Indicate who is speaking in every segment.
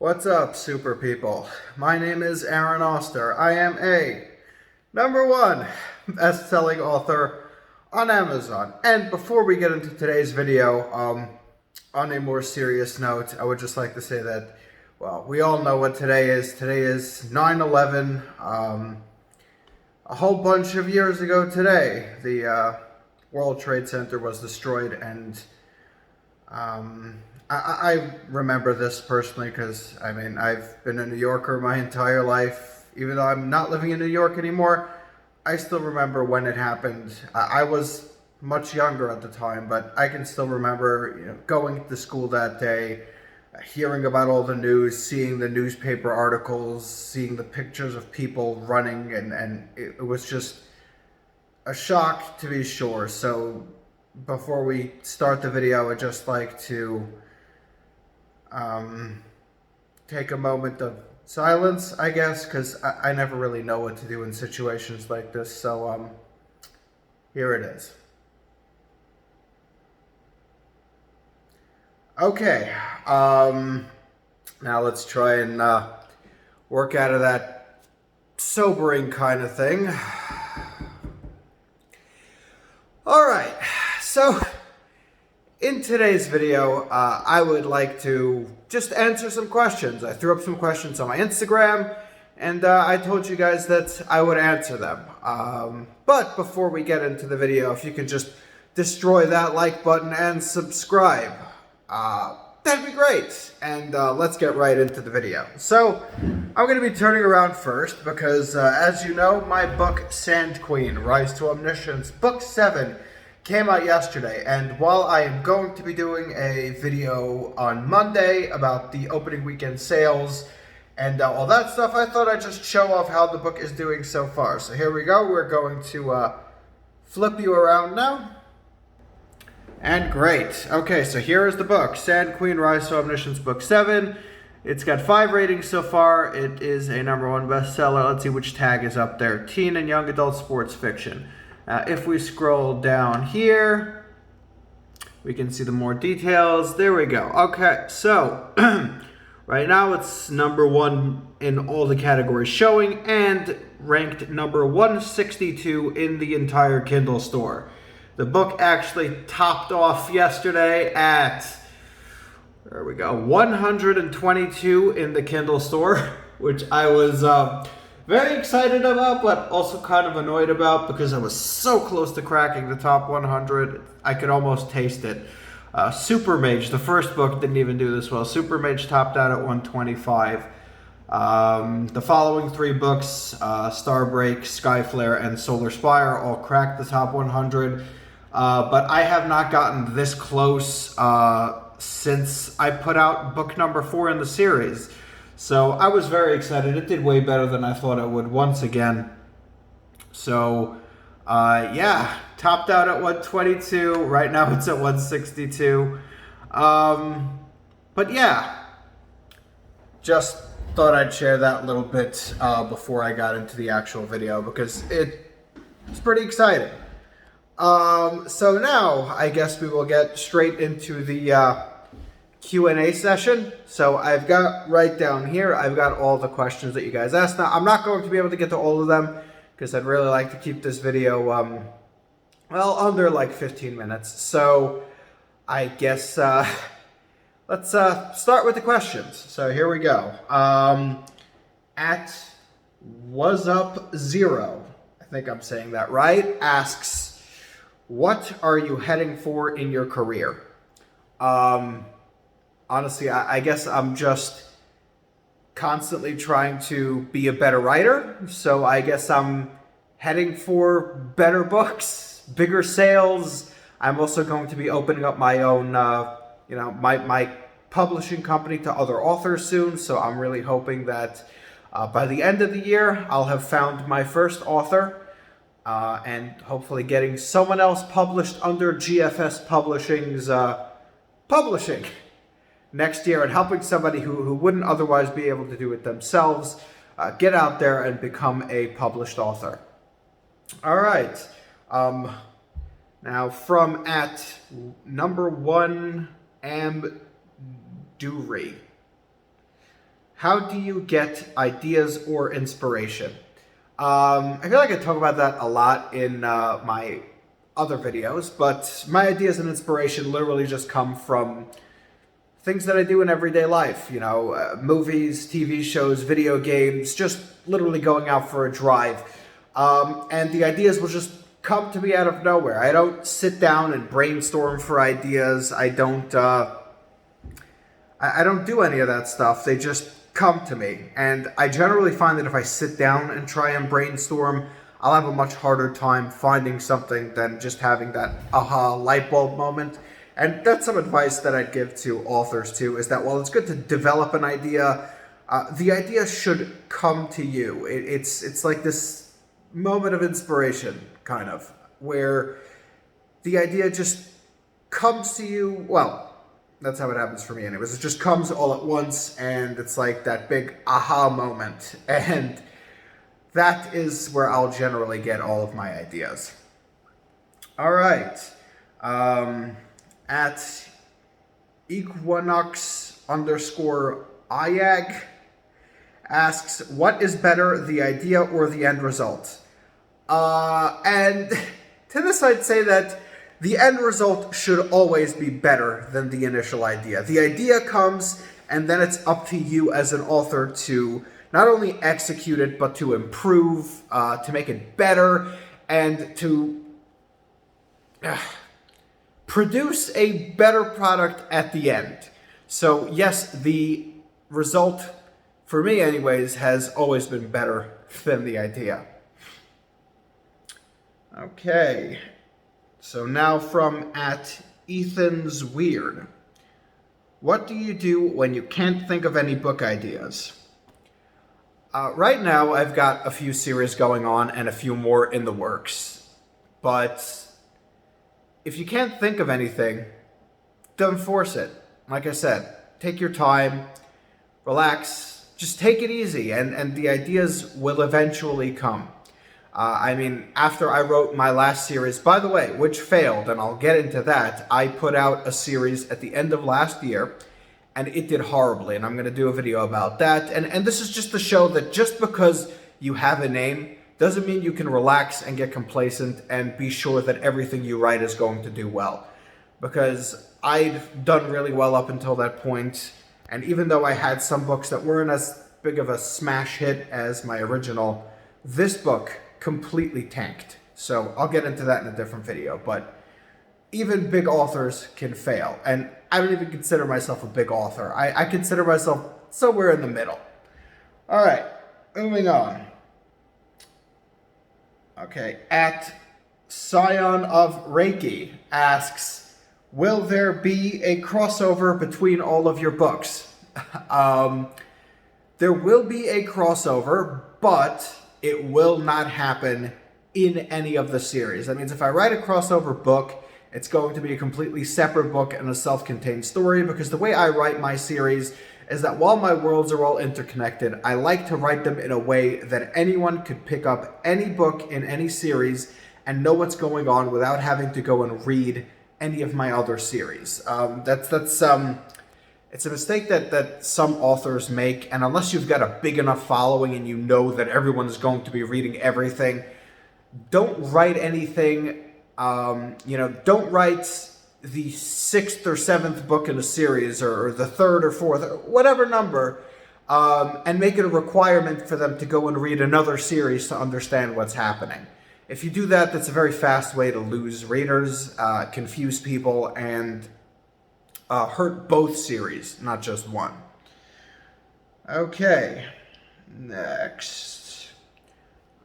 Speaker 1: What's up, super people? My name is Aaron Oster. I am a #1 best-selling author on Amazon. And before we get into today's video, on a more serious note, I would just like to say that, well, we all know what today is. Today is 9/11. A whole bunch of years ago today, the World Trade Center was destroyed, and I remember this personally because, I mean, I've been a New Yorker my entire life. Even though I'm not living in New York anymore, I still remember when it happened. I was much younger at the time, but I can still remember, going to school that day, hearing about all the news, seeing the newspaper articles, seeing the pictures of people running, and it was just a shock, to be sure. So before we start the video, I would just like to take a moment of silence, I guess, because I never really know what to do in situations like this. So here it is. Okay, now let's try and work out of that sobering kind of thing. All right, so in today's video, I would like to just answer some questions. I threw up some questions on my Instagram, and I told you guys that I would answer them. But before we get into the video, if you could just destroy that like button and subscribe, that'd be great. And let's get right into the video. So I'm going to be turning around first because, as you know, my book, Sand Queen, Rise to Omniscience, Book 7, came out yesterday, and while I am going to be doing a video on Monday about the opening weekend sales and all that stuff, I thought I'd just show off how the book is doing so far. So here we go. We're going to flip you around now. And great. Okay, so here is the book, Sand Queen, Rise to Omniscience, Book 7. It's got 5 ratings so far. It is a #1 bestseller. Let's see which tag is up there. Teen and young adult sports fiction. If we scroll down here, we can see the more details. There we go. Okay, so right now it's #1 in all the categories showing and ranked number 162 in the entire Kindle store. The book actually topped off yesterday at, there we go, 122 in the Kindle store, which I was very excited about, but also kind of annoyed about because I was so close to cracking the top 100. I could almost taste it. Supermage, the first book, didn't even do this well. Supermage topped out at 125. The following 3 books, Starbreak, Skyflare, and Solar Spire, all cracked the top 100. But I have not gotten this close since I put out book number 4 in the series. So I was very excited. It did way better than I thought it would once again. So yeah, topped out at 122. Right now it's at 162. But yeah, just thought I'd share that little bit before I got into the actual video because it's pretty exciting. So now I guess we will get straight into the Q&A session. So I've got right down here, I've got all the questions that you guys asked. Now, I'm not going to be able to get to all of them because I'd really like to keep this video, well, under like 15 minutes. So I guess let's start with the questions. So here we go. At WasUp0, I think I'm saying that right, asks, what are you heading for in your career? Honestly, I guess I'm just constantly trying to be a better writer. So I guess I'm heading for better books, bigger sales. I'm also going to be opening up my own, my publishing company to other authors soon. So I'm really hoping that by the end of the year, I'll have found my first author and hopefully getting someone else published under GFS Publishing's publishing next year and helping somebody who wouldn't otherwise be able to do it themselves get out there and become a published author. All right. Now from at #1 Am Dury. how do you get ideas or inspiration? I feel like I talk about that a lot in my other videos, but my ideas and inspiration literally just come from things that I do in everyday life, you know, movies, TV shows, video games, just literally going out for a drive. And the ideas will just come to me out of nowhere. I don't sit down and brainstorm for ideas. I don't do any of that stuff. They just come to me. And I generally find that if I sit down and try and brainstorm, I'll have a much harder time finding something than just having that aha light bulb moment. And that's some advice that I'd give to authors too, is that while it's good to develop an idea, the idea should come to you. It's like this moment of inspiration, kind of, where the idea just comes to you. Well, that's how it happens for me anyways. It just comes all at once, and it's like that big aha moment. And that is where I'll generally get all of my ideas. All right. At Equinox_IAG asks, what is better, the idea or the end result? And to this I'd say that the end result should always be better than the initial idea. The idea comes, and then it's up to you as an author to not only execute it, but to improve, to make it better, and to produce a better product at the end. So yes, the result, for me anyways, has always been better than the idea. Okay, so now from at Ethan's Weird. What do you do when you can't think of any book ideas? Right now, I've got a few series going on and a few more in the works. But if you can't think of anything, don't force it. Like I said, take your time, relax, just take it easy, and the ideas will eventually come. I mean, after I wrote my last series, by the way, which failed, and I'll get into that, I put out a series at the end of last year, and it did horribly, and I'm going to do a video about that. And this is just to show that just because you have a name doesn't mean you can relax and get complacent and be sure that everything you write is going to do well. Because I'd done really well up until that point, and even though I had some books that weren't as big of a smash hit as my original, this book completely tanked. So I'll get into that in a different video, but even big authors can fail. And I don't even consider myself a big author. I consider myself somewhere in the middle. All right, moving on. Okay, at Scion of Reiki asks, will there be a crossover between all of your books? There will be a crossover, but it will not happen in any of the series. That means if I write a crossover book, it's going to be a completely separate book and a self-contained story, because the way I write my series is that while my worlds are all interconnected, I like to write them in a way that anyone could pick up any book in any series and know what's going on without having to go and read any of my other series. It's a mistake that some authors make, and unless you've got a big enough following and you know that everyone is going to be reading everything, don't write anything. Don't write the 6th or 7th book in a series, or the 3rd or 4th, or whatever number, and make it a requirement for them to go and read another series to understand what's happening. If you do that, that's a very fast way to lose readers, confuse people, and hurt both series, not just one. Okay, next.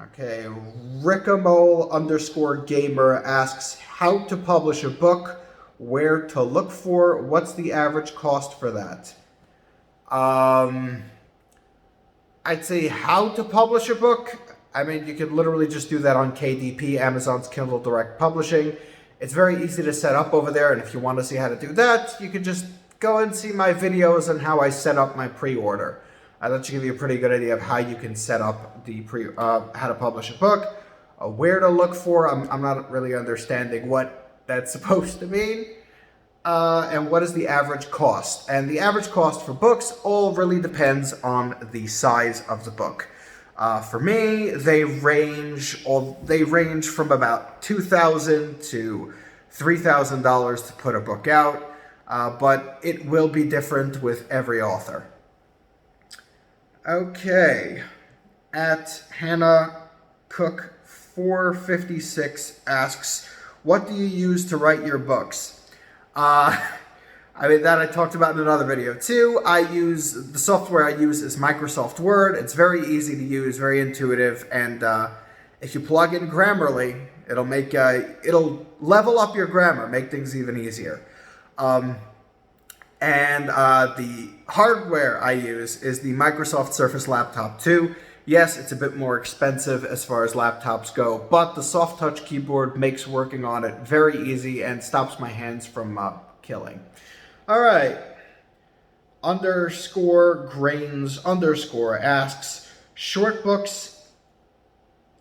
Speaker 1: Okay, Rickamole_gamer asks, how to publish a book, where to look for, what's the average cost for that? I'd say how to publish a book. I mean, you can literally just do that on KDP, Amazon's Kindle Direct Publishing. It's very easy to set up over there, and if you want to see how to do that, you can just go and see my videos on how I set up my pre-order. That should give you a pretty good idea of how you can set up the how to publish a book, where to look for. I'm not really understanding what that's supposed to mean. and what is the average cost? And the average cost for books all really depends on the size of the book. For me, they range from about $2,000 to $3,000 to put a book out, but it will be different with every author. Okay, at Hannah Cook 456 asks, what do you use to write your books? That I talked about in another video too. The software I use is Microsoft Word. It's very easy to use, very intuitive, and if you plug in Grammarly, it'll level up your grammar, make things even easier. The hardware I use is the Microsoft Surface Laptop 2. Yes, it's a bit more expensive as far as laptops go, but the soft touch keyboard makes working on it very easy and stops my hands from killing. All right. _grains_ asks, short books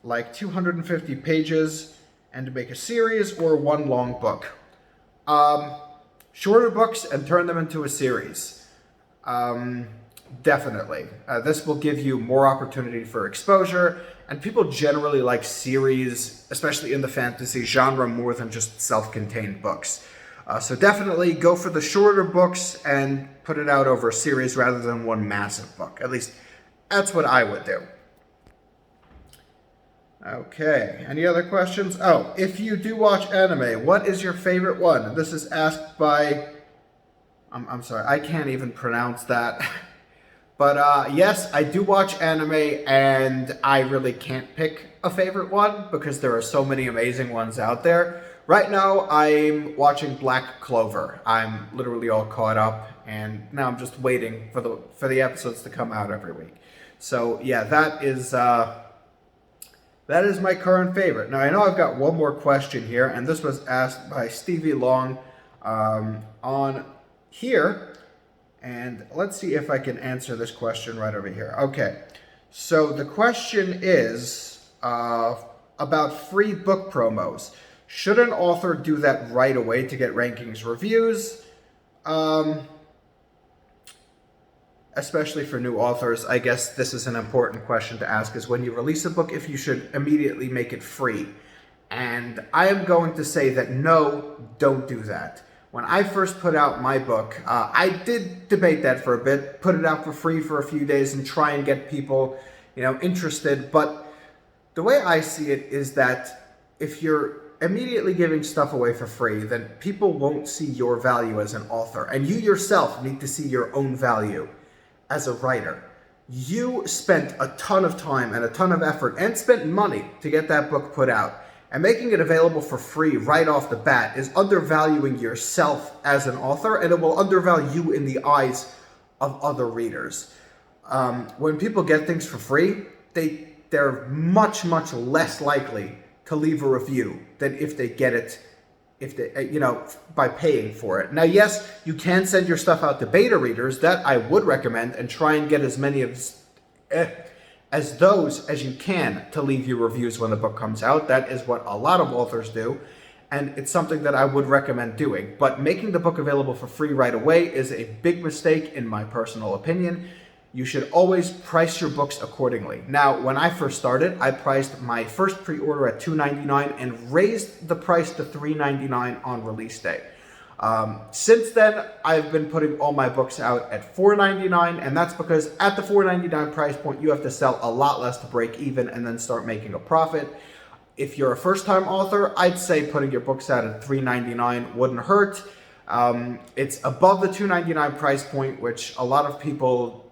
Speaker 1: like 250 pages and to make a series, or one long book? Shorter books and turn them into a series. Definitely. This will give you more opportunity for exposure, and people generally like series, especially in the fantasy genre, more than just self-contained books. So definitely go for the shorter books and put it out over a series rather than one massive book. At least that's what I would do. Okay, any other questions? Oh, if you do watch anime, what is your favorite one? This is asked by... I'm sorry, I can't even pronounce that. But yes, I do watch anime, and I really can't pick a favorite one because there are so many amazing ones out there. Right now, I'm watching Black Clover. I'm literally all caught up, and now I'm just waiting for the episodes to come out every week. So yeah, that is my current favorite. Now I know I've got one more question here, and this was asked by Stevie Long on here. And let's see if I can answer this question right over here. Okay, so the question is about free book promos. Should an author do that right away to get rankings reviews? Especially for new authors, I guess this is an important question to ask, is when you release a book, if you should immediately make it free. And I am going to say that no, don't do that. When I first put out my book, I did debate that for a bit, put it out for free for a few days and try and get people, interested. But the way I see it is that if you're immediately giving stuff away for free, then people won't see your value as an author. And you yourself need to see your own value as a writer. You spent a ton of time and a ton of effort and spent money to get that book put out. And making it available for free right off the bat is undervaluing yourself as an author, and it will undervalue you in the eyes of other readers. When people get things for free, they're much, much less likely to leave a review than if they get it, by paying for it. Now, yes, you can send your stuff out to beta readers. That I would recommend, and try and get as many as those as you can to leave you reviews when the book comes out. That is what a lot of authors do, and it's something that I would recommend doing. But making the book available for free right away is a big mistake in my personal opinion. You should always price your books accordingly. Now, when I first started, I priced my first pre-order at $2.99 and raised the price to $3.99 on release day. Since then, I've been putting all my books out at $4.99, and that's because at the $4.99 price point, you have to sell a lot less to break even and then start making a profit. If you're a first-time author, I'd say putting your books out at $3.99 wouldn't hurt. It's above the $2.99 price point, which a lot of people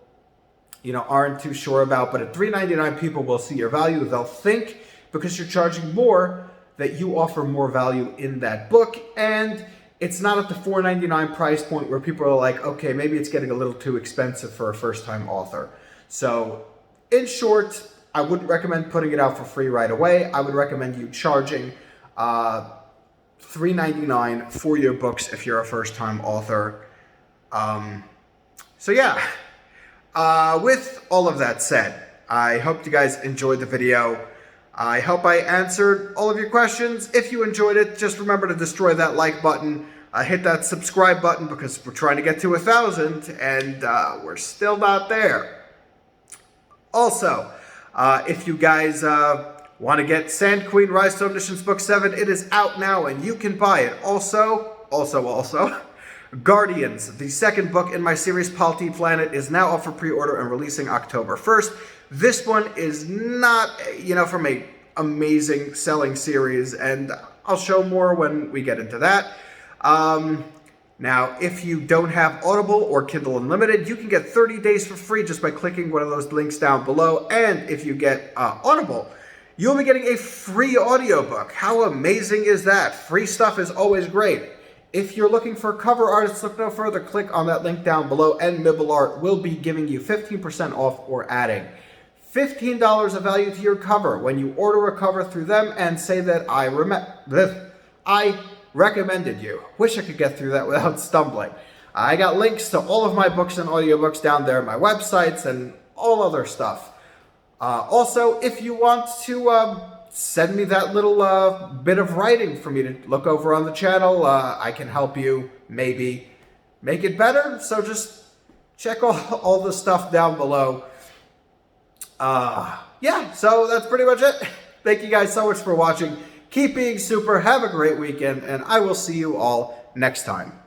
Speaker 1: aren't too sure about, but at $3.99, people will see your value. They'll think, because you're charging more, that you offer more value in that book, and it's not at the $4.99 price point where people are like, okay, maybe it's getting a little too expensive for a first-time author. So, in short, I wouldn't recommend putting it out for free right away. I would recommend you charging $3.99 for your books if you're a first-time author. So yeah. With all of that said, I hope you guys enjoyed the video. I hope I answered all of your questions. If you enjoyed it, just remember to destroy that like button. hit that subscribe button because we're trying to get to 1,000 and we're still not there. Also, if you guys want to get Sand Queen Rise to Omniscience Book 7, it is out now and you can buy it. Also, Guardians, the second book in my series Polity Planet, is now up for pre-order and releasing October 1st. This one is not, from a amazing selling series, and I'll show more when we get into that. Now, if you don't have Audible or Kindle Unlimited, you can get 30 days for free just by clicking one of those links down below. And if you get Audible, you'll be getting a free audiobook. How amazing is that? Free stuff is always great. If you're looking for cover artists, look no further, click on that link down below, and Mibble Art will be giving you 15% off or adding $15 of value to your cover when you order a cover through them and say that I recommended you. Wish I could get through that without stumbling. I got links to all of my books and audiobooks down there, my websites, and all other stuff. Also, if you want to send me that little bit of writing for me to look over on the channel, I can help you maybe make it better. So just check all the stuff down below. Yeah, so that's pretty much it. Thank you guys so much for watching. Keep being super, have a great weekend, and I will see you all next time.